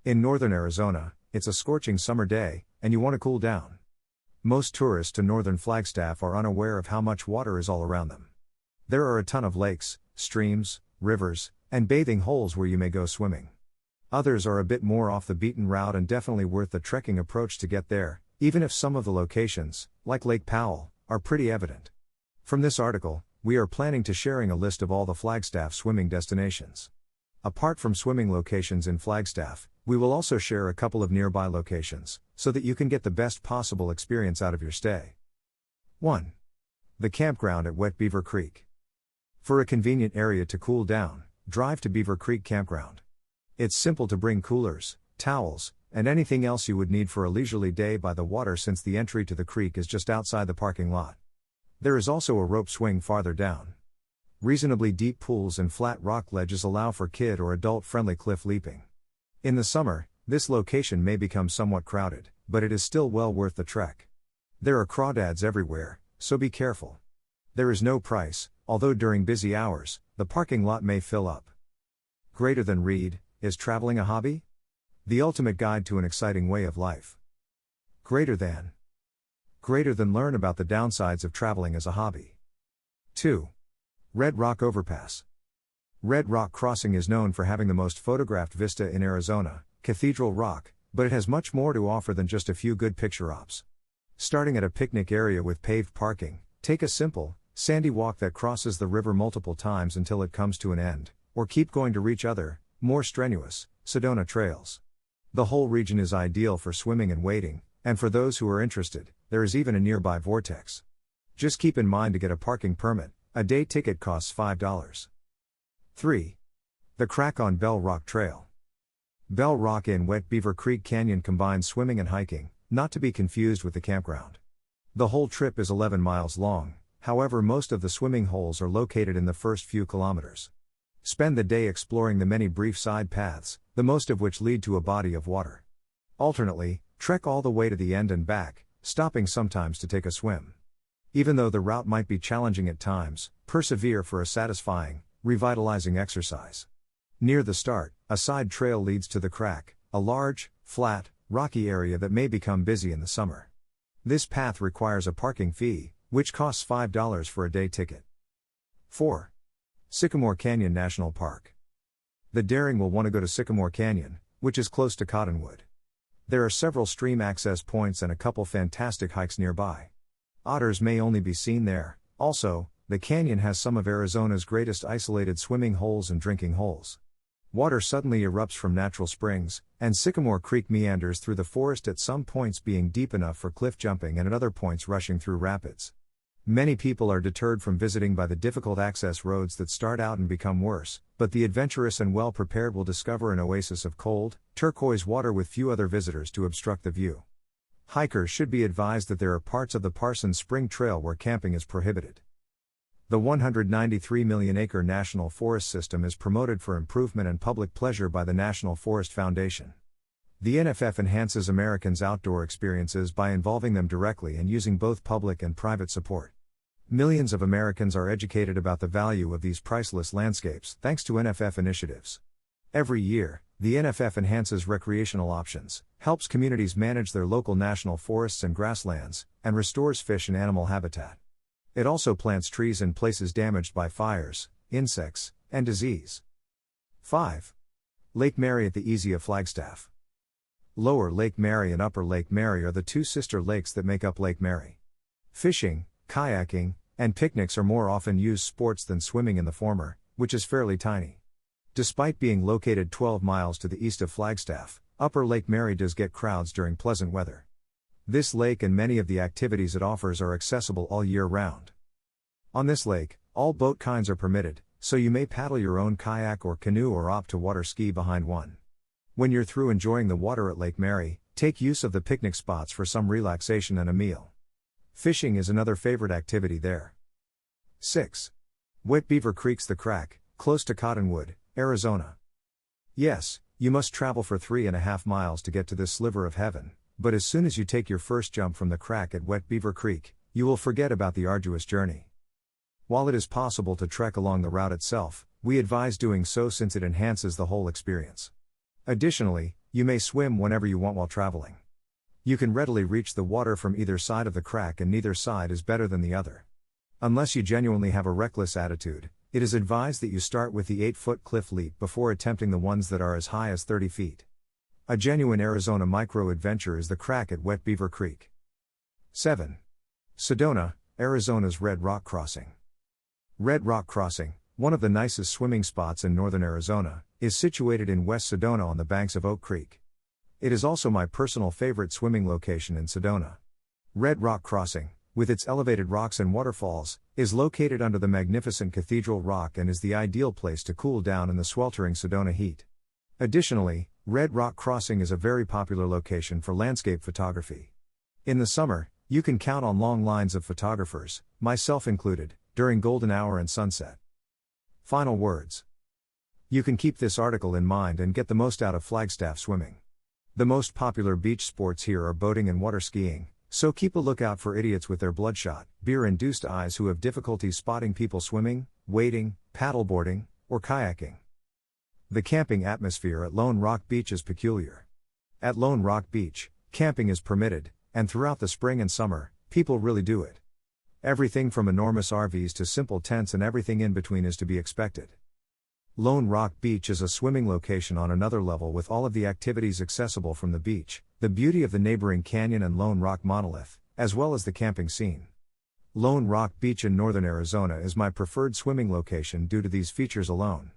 In northern Arizona, it's a scorching summer day, and you want to cool down. Most tourists to northern Flagstaff are unaware of how much water is all around them. There are a ton of lakes, streams, rivers, and bathing holes where you may go swimming. Others are a bit more off the beaten route and definitely worth the trekking approach to get there, even if some of the locations, like Lake Powell, are pretty evident. From this article, we are planning to sharing a list of all the Flagstaff swimming destinations. Apart from swimming locations in Flagstaff, we will also share a couple of nearby locations, so that you can get the best possible experience out of your stay. 1. The campground at Wet Beaver Creek. For a convenient area to cool down, drive to Beaver Creek Campground. It's simple to bring coolers, towels, and anything else you would need for a leisurely day by the water since the entry to the creek is just outside the parking lot. There is also a rope swing farther down. Reasonably deep pools and flat rock ledges allow for kid or adult-friendly cliff leaping. In the summer, this location may become somewhat crowded, but it is still well worth the trek. There are crawdads everywhere, so be careful. There is no price, although during busy hours, the parking lot may fill up. Greater than read, is traveling a hobby? The ultimate guide to an exciting way of life. Greater than learn about the downsides of traveling as a hobby. 2. Red Rock Overpass. Red Rock Crossing is known for having the most photographed vista in Arizona, Cathedral Rock, but it has much more to offer than just a few good picture ops. Starting at a picnic area with paved parking, take a simple, sandy walk that crosses the river multiple times until it comes to an end, or keep going to reach other, more strenuous, Sedona trails. The whole region is ideal for swimming and wading, and for those who are interested, there is even a nearby vortex. Just keep in mind to get a parking permit. A day ticket costs $5. 3. The Crack on Bell Rock Trail. Bell Rock in Wet Beaver Creek Canyon combines swimming and hiking, not to be confused with the campground. The whole trip is 11 miles long, however most of the swimming holes are located in the first few kilometers. Spend the day exploring the many brief side paths, the most of which lead to a body of water. Alternately, trek all the way to the end and back, stopping sometimes to take a swim. Even though the route might be challenging at times, persevere for a satisfying, revitalizing exercise. Near the start, a side trail leads to the Crack, a large, flat, rocky area that may become busy in the summer. This path requires a parking fee, which costs $5 for a day ticket. 4. Sycamore Canyon National Park. The daring will want to go to Sycamore Canyon, which is close to Cottonwood. There are several stream access points and a couple fantastic hikes nearby. Otters may only be seen there. Also, the canyon has some of Arizona's greatest isolated swimming holes and drinking holes. Water suddenly erupts from natural springs, and Sycamore Creek meanders through the forest, at some points being deep enough for cliff jumping and at other points rushing through rapids. Many people are deterred from visiting by the difficult access roads that start out and become worse, but the adventurous and well-prepared will discover an oasis of cold, turquoise water with few other visitors to obstruct the view. Hikers should be advised that there are parts of the Parsons Spring Trail where camping is prohibited. The 193 million acre National Forest System is promoted for improvement and public pleasure by the National Forest Foundation. The NFF enhances Americans' outdoor experiences by involving them directly and using both public and private support. Millions of Americans are educated about the value of these priceless landscapes thanks to NFF initiatives. Every year, the NFF enhances recreational options, helps communities manage their local national forests and grasslands, and restores fish and animal habitat. It also plants trees in places damaged by fires, insects, and disease. 5. Lake Mary at the Easy of Flagstaff. Lower Lake Mary and Upper Lake Mary are the two sister lakes that make up Lake Mary. Fishing, kayaking, and picnics are more often used sports than swimming in the former, which is fairly tiny. Despite being located 12 miles to the east of Flagstaff, Upper Lake Mary does get crowds during pleasant weather. This lake and many of the activities it offers are accessible all year round. On this lake, all boat kinds are permitted, so you may paddle your own kayak or canoe or opt to water ski behind one. When you're through enjoying the water at Lake Mary, take use of the picnic spots for some relaxation and a meal. Fishing is another favorite activity there. 6. Wet Beaver Creek's The Crack, close to Cottonwood, Arizona. Yes, you must travel for 3.5 miles to get to this sliver of heaven, but as soon as you take your first jump from the Crack at Wet Beaver Creek, you will forget about the arduous journey. While it is possible to trek along the route itself, we advise doing so since it enhances the whole experience. Additionally, You may swim whenever you want while traveling. You can readily reach the water from either side of the crack, and neither side is better than the other. Unless you genuinely have a reckless attitude, it is advised that you start with the 8-foot cliff leap before attempting the ones that are as high as 30 feet. A genuine Arizona micro-adventure is the crack at Wet Beaver Creek. 7. Sedona, Arizona's Red Rock Crossing. Red Rock Crossing, one of the nicest swimming spots in northern Arizona, is situated in West Sedona on the banks of Oak Creek. It is also my personal favorite swimming location in Sedona. Red Rock Crossing, with its elevated rocks and waterfalls, is located under the magnificent Cathedral Rock and is the ideal place to cool down in the sweltering Sedona heat. Additionally, Red Rock Crossing is a very popular location for landscape photography. In the summer, you can count on long lines of photographers, myself included, during golden hour and sunset. Final words. You can keep this article in mind and get the most out of Flagstaff swimming. The most popular beach sports here are boating and water skiing, so keep a lookout for idiots with their bloodshot, beer-induced eyes who have difficulty spotting people swimming, wading, paddleboarding, or kayaking. The camping atmosphere at Lone Rock Beach is peculiar. At Lone Rock Beach, camping is permitted, and throughout the spring and summer, people really do it. Everything from enormous RVs to simple tents and everything in between is to be expected. Lone Rock Beach is a swimming location on another level with all of the activities accessible from the beach, the beauty of the neighboring canyon and Lone Rock monolith, as well as the camping scene. Lone Rock Beach in northern Arizona is my preferred swimming location due to these features alone.